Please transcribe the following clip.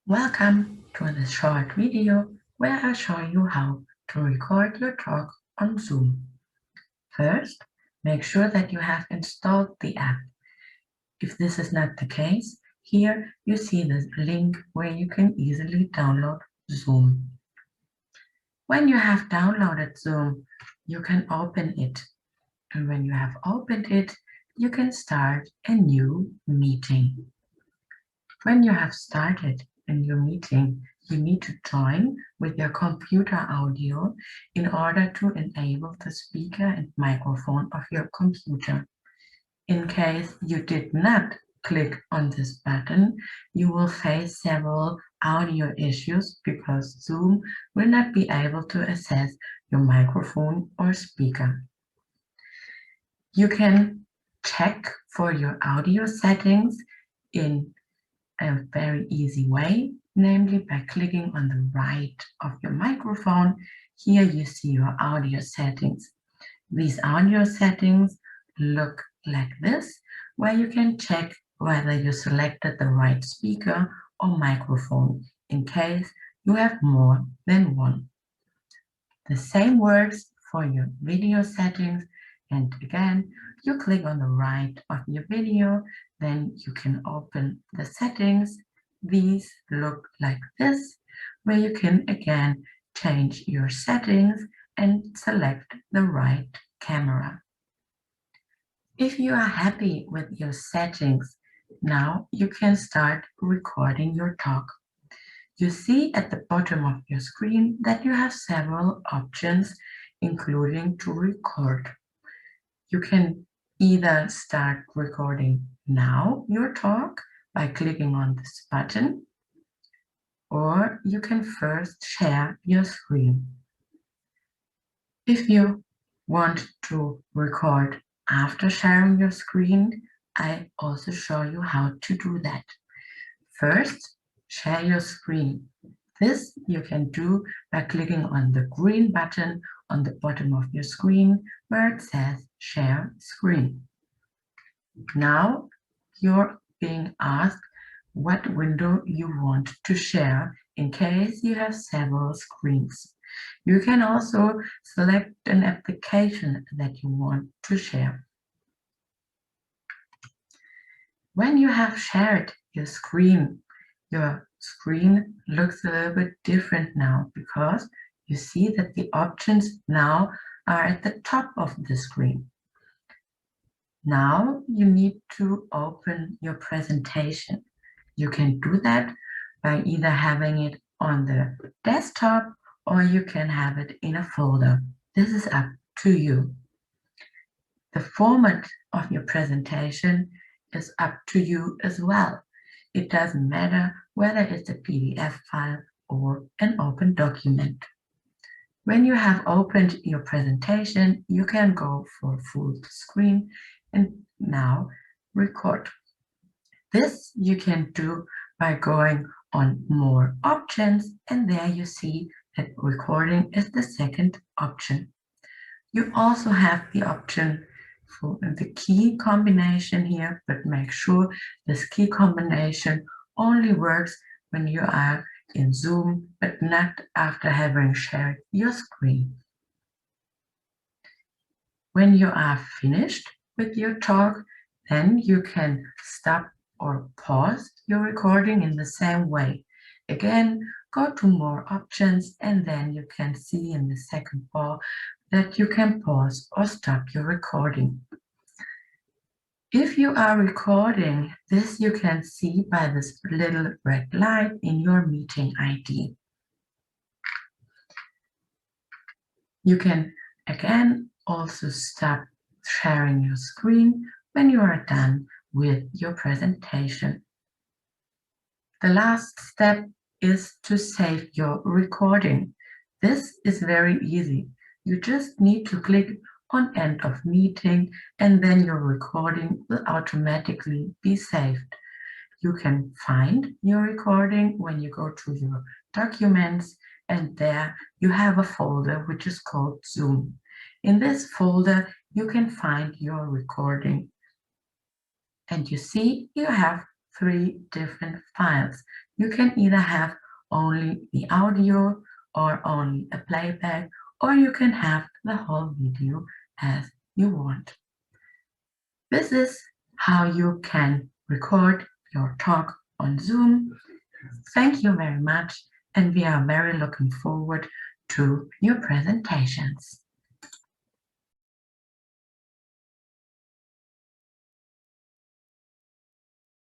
Welcome to this short video where I show you how to record your talk on Zoom. First, make sure that you have installed the app. If this is not the case, here you see the link where you can easily download Zoom. When you have downloaded Zoom, you can open it. And when you have opened it, you can start a new meeting. When you have started a new meeting, you need to join with your computer audio in order to enable the speaker and microphone of your computer. In case you did not click on this button, you will face several audio issues because Zoom will not be able to access your microphone or speaker. You can check for your audio settings in a very easy way, namely by clicking on the right of your microphone. Here you see your audio settings. These audio settings look like this, where you can check whether you selected the right speaker or microphone in case you have more than one. The same works for your video settings, and again, you click on the right of your video, then you can open the settings. These look like this, where you can again change your settings and select the right camera. If you are happy with your settings, now you can start recording your talk. You see at the bottom of your screen that you have several options, including to record. You can either start recording now your talk by clicking on this button, or you can first share your screen. If you want to record after sharing your screen, I also show you how to do that. First, share your screen. This you can do by clicking on the green button on the bottom of your screen where it says Share Screen. Now you're being asked what window you want to share in case you have several screens. You can also select an application that you want to share. When you have shared your screen looks a little bit different now because you see that the options now are at the top of the screen. Now you need to open your presentation. You can do that by either having it on the desktop or you can have it in a folder. This is up to you. The format of your presentation is up to you as well. It doesn't matter whether it's a PDF file or an open document. When you have opened your presentation, you can go for full screen and now record. This you can do by going on more options, and there you see that recording is the second option. You also have the option for the key combination here, but make sure this key combination only works when you are in Zoom, but not after having shared your screen. When you are finished with your talk, then you can stop or pause your recording in the same way. Again, go to more options and then you can see in the second bar that you can pause or stop your recording. If you are recording, this you can see by this little red light in your meeting ID. You can again also stop sharing your screen when you are done with your presentation. The last step is to save your recording. This is very easy. You just need to click on End of Meeting and then your recording will automatically be saved. You can find your recording when you go to your documents, and there you have a folder which is called Zoom. In this folder, you can find your recording. And you see you have 3 different files. You can either have only the audio or only a playback, or you can have the whole video as you want. This is how you can record your talk on Zoom. Thank you very much, and we are very looking forward to your presentations.